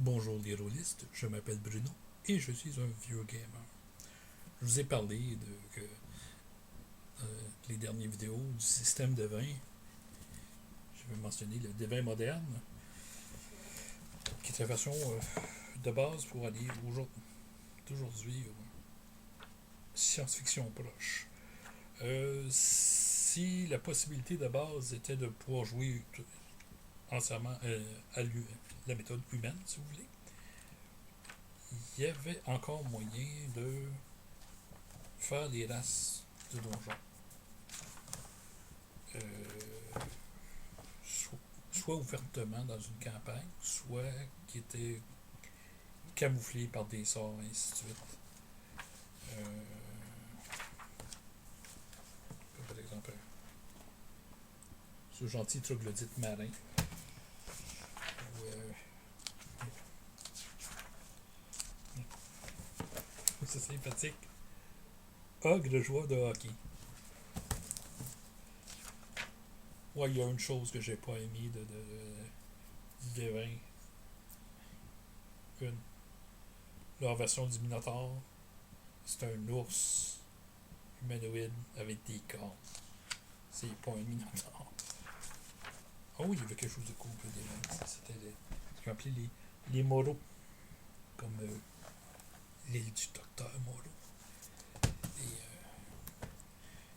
Bonjour les rôlistes, je m'appelle Bruno et je suis un vieux gamer. Je vous ai parlé les dernières vidéos du système de vin. Je vais mentionner le devin moderne, qui est la version de base pour aller d'aujourd'hui science-fiction proche. Si la possibilité de base était de pouvoir jouer entièrement à la méthode humaine, si vous voulez, il y avait encore moyen de faire des races de donjons. Soit ouvertement dans une campagne, soit qui était camouflé par des sorts, et ainsi de suite. Par exemple, ce gentil troglodyte marin. C'est sympathique. Ogre joueur de hockey. Ouais, il y a une chose que j'ai pas aimé du devin. Leur version du Minotaur, c'est un ours humanoïde avec des cornes. C'est pas un Minotaur. Oh, il y avait quelque chose de cool que devin. C'était ce qu'on appelait les moros. Comme l'île du docteur Moreau.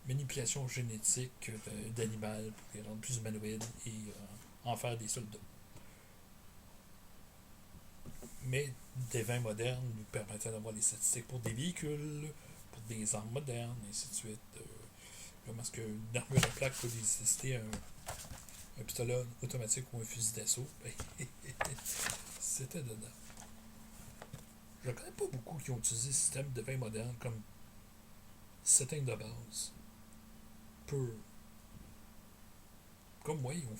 Manipulation génétique d'animal pour les rendre plus humanoïdes et en faire des soldats. Mais des vins modernes nous permettaient d'avoir des statistiques pour des véhicules, pour des armes modernes, et ainsi de suite. Comment est-ce qu'une armure à plaque peut nécessiter un pistolet automatique ou un fusil d'assaut? C'était dedans. Je ne connais pas beaucoup qui ont utilisé le système de vin moderne comme setting de base. Peu. Comme moi, ils ont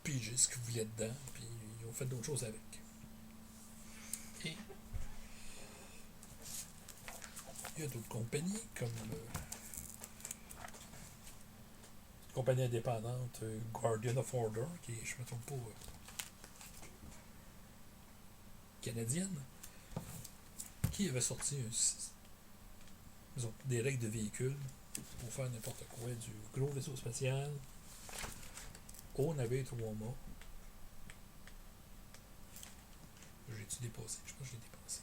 pigé ce qu'ils voulaient dedans, puis ils ont fait d'autres choses avec. Et il y a d'autres compagnies, comme compagnie indépendante Guardian of Order, qui est, je ne me trompe pas, canadienne, qui avait sorti des règles de véhicules pour faire n'importe quoi, du gros vaisseau spatial au navire 3 mois. J'ai-tu dépassé? Je pense que j'ai dépassé.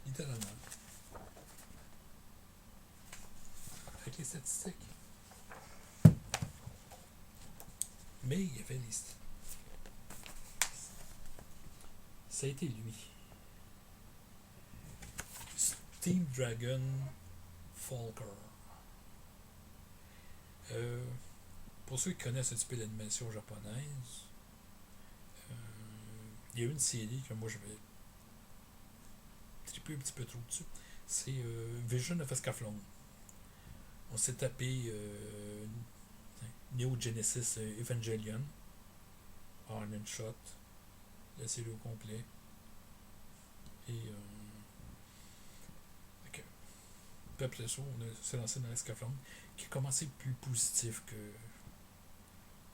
Littéralement. Avec les statistiques. Mais il y avait les... Ça a été lui. Steam Dragon Falker. Pour ceux qui connaissent un petit peu l'animation japonaise, il y a une série que moi je vais triper un petit peu trop dessus. C'est Vision of Escaflowne. On s'est tapé Neo Genesis Evangelion en une shot, la série au complet. Et puis après ça, on s'est lancé dans Escaflowne, qui a commencé plus positif que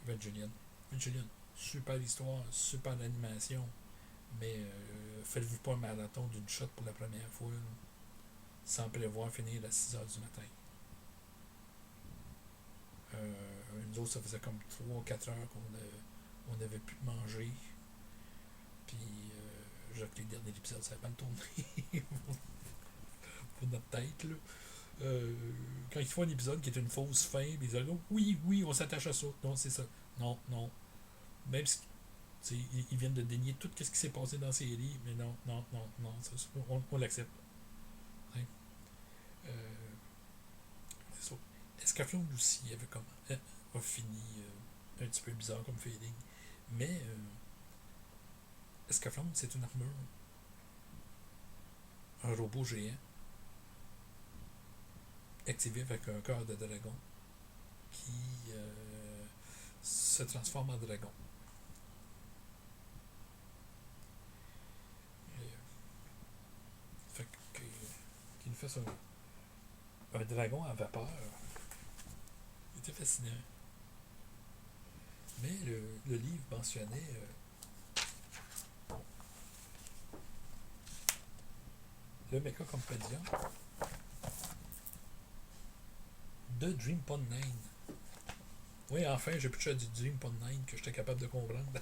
Evangelion. Evangelion, super histoire, super animation, mais faites-vous pas un marathon d'une shot pour la première fois, là, sans prévoir finir à 6h du matin. Nous autres, ça faisait comme 3-4 heures qu'on avait pu manger. Puis, je crois que les derniers épisodes, ça a pas tourné pour notre tête. Là. Quand ils font un épisode qui est une fausse fin, ils disent oui, on s'attache à ça. Non, c'est ça. Non. Même si ils viennent de dénier tout ce qui s'est passé dans la série, mais non, ça, on l'accepte. Hein? C'est ça. Escaflowne aussi avait comme a fini un petit peu bizarre comme feeling. Mais Escaflowne, c'est une armure. Un robot géant activé avec un cœur de dragon qui se transforme en dragon. Fait que, qui nous fait un dragon à vapeur. C'était fascinant. Mais le livre mentionnait le Mecha Compendium de Dream Pond 9. Oui, enfin, j'ai plus de du Dream Pond 9 que j'étais capable de comprendre.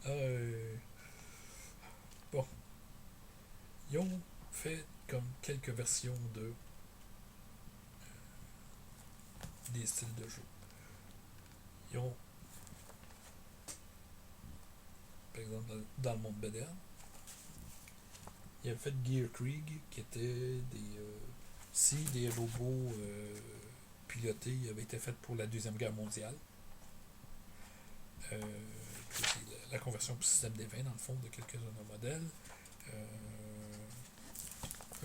euh, bon, ils ont fait comme quelques versions des styles de jeu. Ils ont, par exemple, dans le monde moderne, ils avaient fait Gear Krieg, qui était si des robots pilotés avaient été faits pour la Deuxième Guerre mondiale. Euh, c'est la conversion pour système d'éveil, dans le fond, de quelques-uns de modèles. Un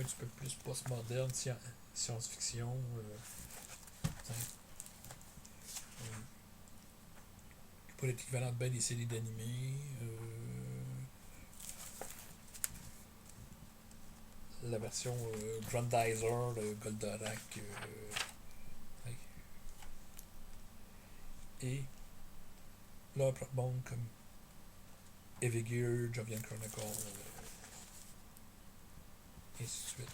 petit peu plus post-moderne, science-fiction. Pour l'équivalent de bien des séries d'animés. La version Grandizer de Goldorak. Ouais. Et là, bon, comme Heavy Gear, Jovian Chronicle, et ainsi de suite.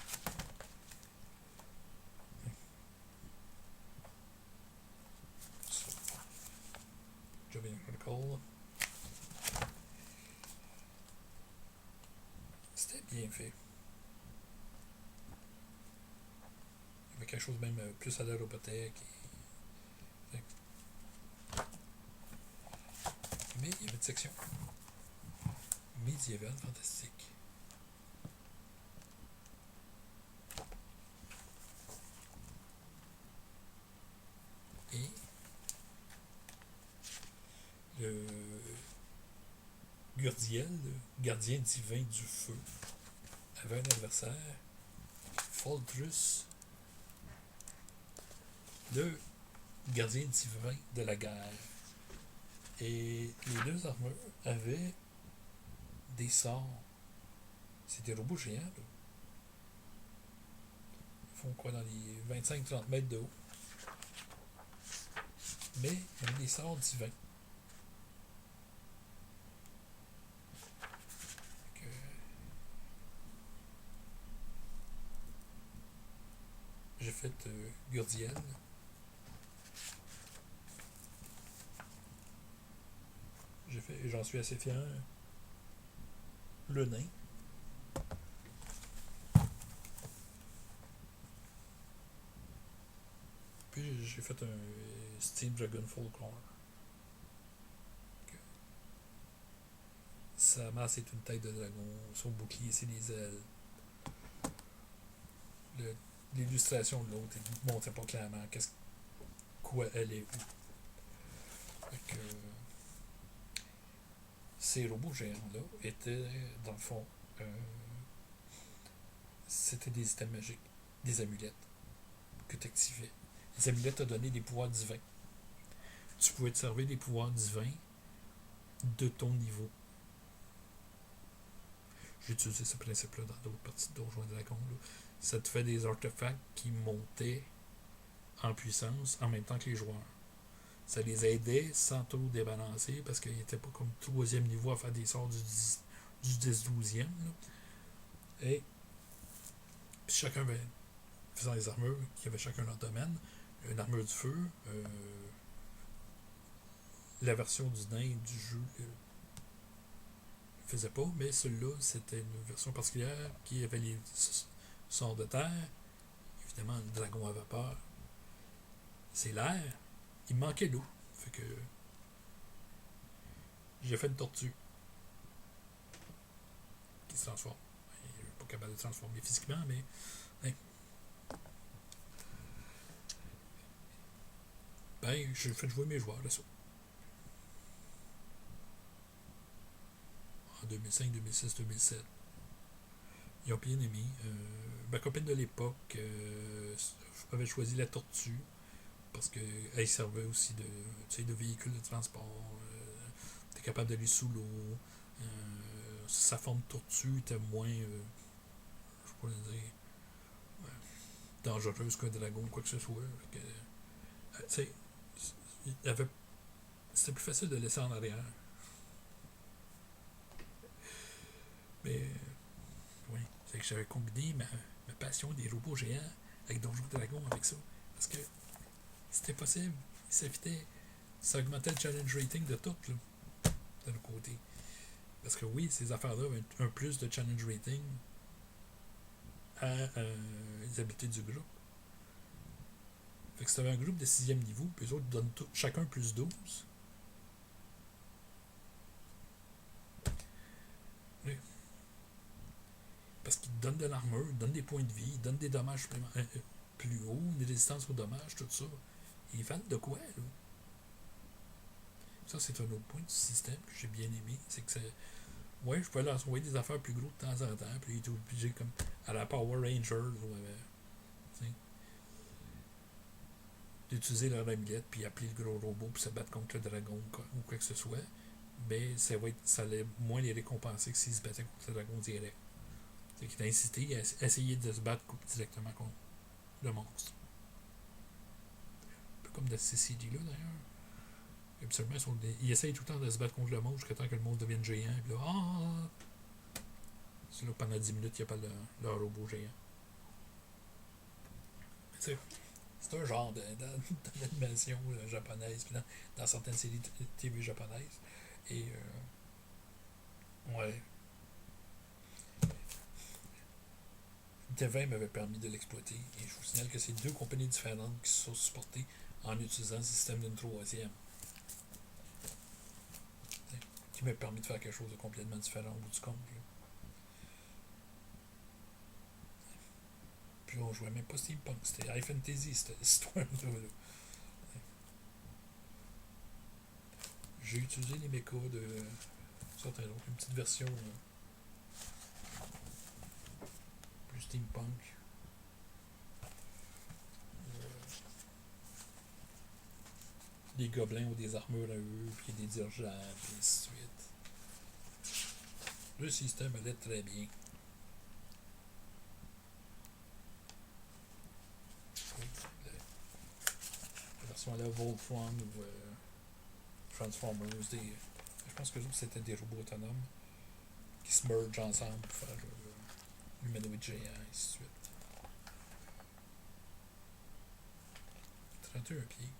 Jovian Chronicle. C'était bien fait. Il y avait quelque chose même plus à la robotique. Mais il y avait une section médiévale fantastique. Et le Gurdiel, le gardien divin du feu, avait un adversaire, Foldrus, le gardien divin de la guerre. Et les deux armures avaient des sorts. C'est des robots géants, là. Ils font quoi dans les 25-30 mètres de haut. Mais il y avait des sorts divins. Que j'ai fait Gurdiel. J'ai fait, et j'en suis assez fier, le nain. Puis j'ai fait un Steam Dragon Folklore. Sa masse est une tête de dragon, son bouclier c'est des ailes. Le- L'illustration de l'autre ne montrait pas clairement quoi elle est où. Fait que, ces robots géants-là étaient, dans le fond, c'était des items magiques, des amulettes que tu activais. Les amulettes te donnaient des pouvoirs divins. Tu pouvais te servir des pouvoirs divins de ton niveau. J'ai utilisé ce principe-là dans d'autres parties de Donjons et Dragons. Là. Ça te fait des artefacts qui montaient en puissance en même temps que les joueurs. Ça les aidait sans trop débalancer parce qu'ils n'étaient pas comme troisième niveau à faire des sorts du 10-12e. Et puis chacun faisant les armures qui avaient chacun leur domaine. Une armure du feu, la version du nain du jeu ne faisait pas, mais celui-là, c'était une version particulière qui avait les sorts de terre. Évidemment, le dragon à vapeur, c'est l'air. Il manquait l'eau. Fait que j'ai fait une tortue qui se transforme. Il n'est pas capable de se transformer physiquement, mais hein, ben, j'ai fait jouer mes joueurs de ça. En 2005, 2006, 2007. Ils ont bien aimé. Ma copine de l'époque avait choisi la tortue parce qu'elle servait aussi de véhicule de transport. T'es capable d'aller sous l'eau. Sa forme tortue était moins, je pourrais dire, dangereuse qu'un dragon ou quoi que ce soit. Tu sais, C'était plus facile de laisser en arrière. Mais, oui, c'est que j'avais combiné ma passion des robots géants avec Donjons Dragons avec ça. Parce que c'était possible, ça fitait, ça augmentait le challenge rating de tout, là, de l'autre côté. Parce que oui, ces affaires-là avaient un plus de challenge rating à les habiletés du groupe. Fait que si t'avais un groupe de 6e niveau, puis eux autres donnent chacun plus 12. Oui. Parce qu'ils te donnent de l'armure, ils te donnent des points de vie, ils te donnent des dommages plus hauts, des résistances aux dommages, tout ça. Ils valent de quoi, là? Ça, c'est un autre point du système que j'ai bien aimé. C'est que c'est. Ouais, je pouvais leur envoyer des affaires plus grosses de temps en temps, puis ils étaient obligés, comme à la Power Rangers, d'utiliser leur amulette, puis appeler le gros robot, puis se battre contre le dragon ou quoi que ce soit. Mais ça allait moins les récompenser que s'ils se battaient contre le dragon direct. C'est qu'il t'a incité à essayer de se battre directement contre le monstre. Un peu comme dans CCD là d'ailleurs. Absolument, ils essayent tout le temps de se battre contre le monstre jusqu'à temps que le monstre devienne géant. Puis là, c'est là pendant 10 minutes qu'il n'y a pas le robot géant. C'est un genre d'animation japonaise, puis dans certaines séries TV japonaises. Et ouais. Devin m'avait permis de l'exploiter. Et je vous signale que c'est 2 compagnies différentes qui se sont supportées en utilisant le système d'une 3e. Qui m'a permis de faire quelque chose de complètement différent au bout du compte. Là. Puis on jouait même pas Steampunk, c'était High Fantasy, cette histoire-là. J'ai utilisé les mechas de certains autres, une petite version plus Steampunk. Les gobelins ont des armures à eux, puis des dirigeants, puis ainsi de suite. Le système allait très bien. La version à la Voltron ou Transformers, je pense que c'était des robots autonomes qui se mergent ensemble pour faire l'humanoïde géant, et ainsi de suite. 31 pieds.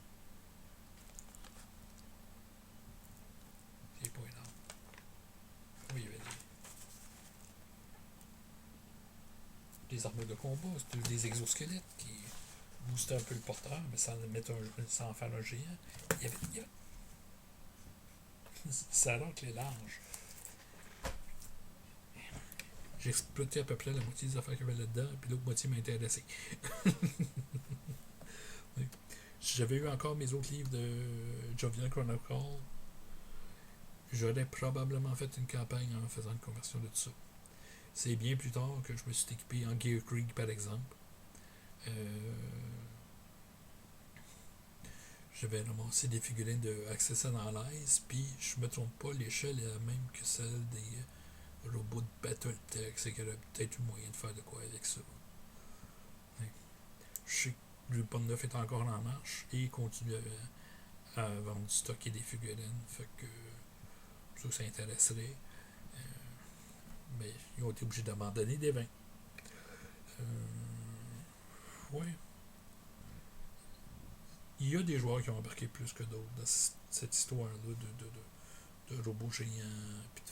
C'est pas énorme. Oui, il y avait des armures de combat, c'était des exosquelettes qui boostaient un peu le porteur, mais sans en faire un géant. Il y avait ça racle large. J'ai exploité à peu près la moitié des affaires qu'il y avait là-dedans, puis l'autre moitié m'intéressait. Oui. Si j'avais eu encore mes autres livres de Jovian Chronicle, j'aurais probablement fait une campagne en faisant une conversion de tout ça. C'est bien plus tard que je me suis équipé en Gear Creek, par exemple. J'avais ramassé des figurines de Access Analyze, puis je me trompe pas, l'échelle est la même que celle des robots de Battletech, c'est qu'il y aurait peut-être eu moyen de faire de quoi avec ça. Je sais que le Pond 9 est encore en marche et il continue à vendre du stock et des figurines, fait que ça intéresserait. Mais ils ont été obligés d'abandonner des vins. Ouais. Il y a des joueurs qui ont embarqué plus que d'autres dans cette histoire-là de robots géants, puis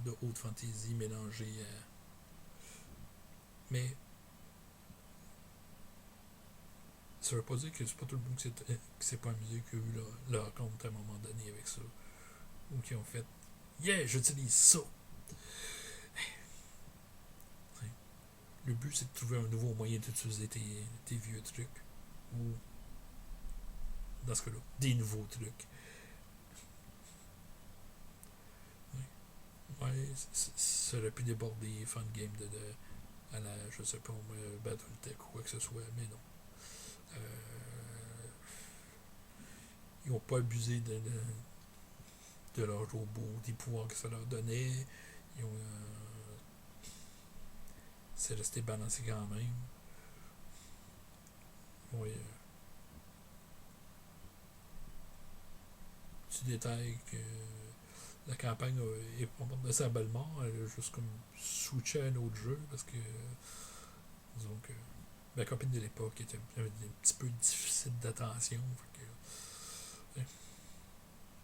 de haute fantasy mélangée à. Mais ça veut pas dire que c'est pas tout le monde qui s'est pas amusé, qui a eu leur compte à un moment donné avec ça. Ou qui ont fait Yeah, j'utilise ça. Le but, c'est de trouver un nouveau moyen d'utiliser tes vieux trucs. Ou, dans ce cas-là, des nouveaux trucs. Ouais, ça aurait pu déborder fun game à la, je sais pas, Battletech ou quoi que ce soit, mais non. Ils n'ont pas abusé de leur robot, des pouvoirs que ça leur donnait. Ils ont, c'est resté balancé quand même. Oui. petit détail que la campagne est pas morte de sa belle mort, elle a juste comme switché à un autre jeu parce que, disons que ma copine de l'époque avait un petit peu difficile d'attention.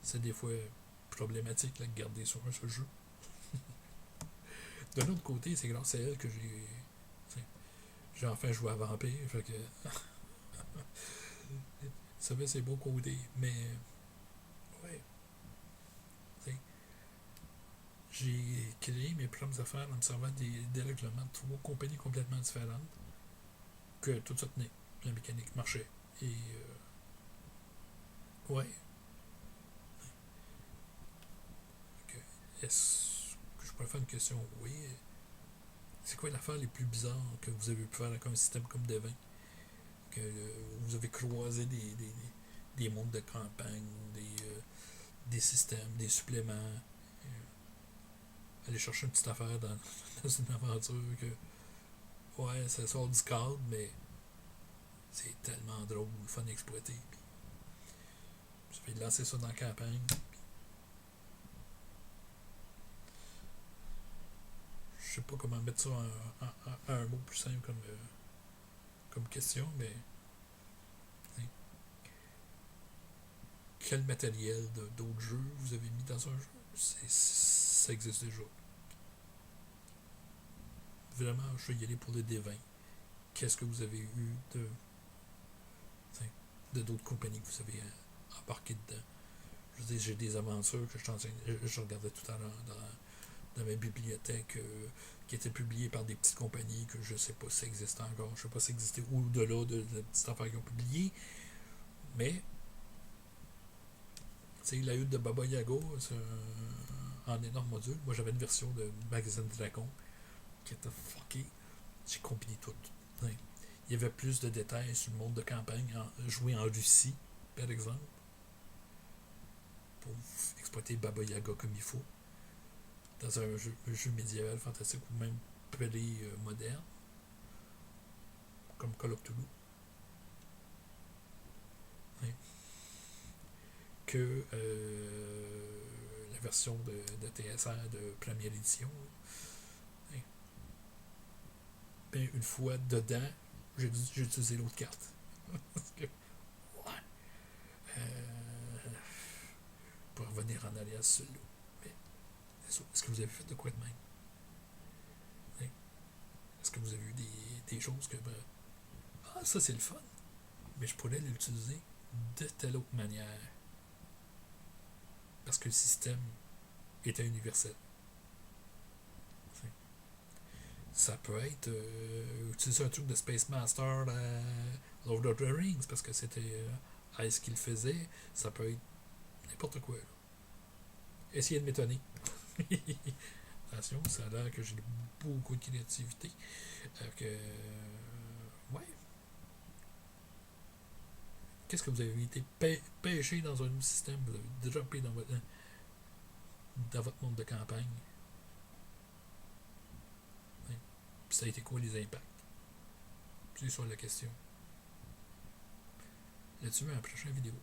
C'est des fois problématique là, de garder sur un seul jeu. De l'autre côté, c'est grâce à elle que j'ai enfin joué à Vampire. Fait que ça fait ses beaux côtés. Mais ouais, j'ai créé mes propres affaires en me servant des règlements de trois compagnies complètement différentes que tout ça tenait. La mécanique marchait. Et ouais. Est-ce que je pourrais faire une question? Oui. C'est quoi l'affaire les plus bizarres que vous avez pu faire avec un système comme Devin? Que vous avez croisé des mondes de campagne, des systèmes, des suppléments. Aller chercher une petite affaire dans une aventure que, ouais, ça sort du cadre, mais c'est tellement drôle, fun à exploiter. Puis, je vais lancer ça dans la campagne. Je sais pas comment mettre ça en un mot plus simple comme question, mais quel matériel d'autres jeux vous avez mis dans un jeu? Ça existe déjà. Vraiment, je vais y aller pour le D20. Qu'est-ce que vous avez eu de d'autres compagnies que vous avez embarqué dedans? Je veux dire, j'ai des aventures que je regardais tout à l'heure dans ma bibliothèque qui étaient publiées par des petites compagnies que je sais pas si ça existe encore. Je sais pas si ça existait au-delà de la petite affaire qu'ils ont publiée. Mais, la hutte de Baba Yaga, c'est en énorme module. Moi, j'avais une version de Magazine Dragon qui était fuckée. J'ai combiné tout. Ouais. Il y avait plus de détails sur le monde de campagne joué en Russie, par exemple, pour exploiter Baba Yaga comme il faut, dans un jeu médiéval fantastique ou même pelé moderne, comme Call of Cthulhu. Ouais. Que la version de TSR de première édition. Ouais. Ben, une fois dedans, j'ai utilisé l'autre carte. Parce que, ouais. Euh, pour revenir en arrière sur l'eau. Mais, est-ce que vous avez fait de quoi de même? Ouais. Est-ce que vous avez eu des choses que, ah, ça c'est le fun, mais je pourrais l'utiliser de telle autre manière? Parce que le système était universel. Ça peut être utiliser un truc de Space Master dans Lord of the Rings parce que c'était Ice qui le faisait. Ça peut être n'importe quoi. Là. Essayez de m'étonner. Attention, ça a l'air que j'ai beaucoup de créativité. Ouais. Qu'est-ce que vous avez été pêché dans un système? Vous avez droppé dans votre monde de campagne? Ouais. Puis ça a été quoi les impacts? C'est sur la question. Là-dessus, à la prochaine vidéo.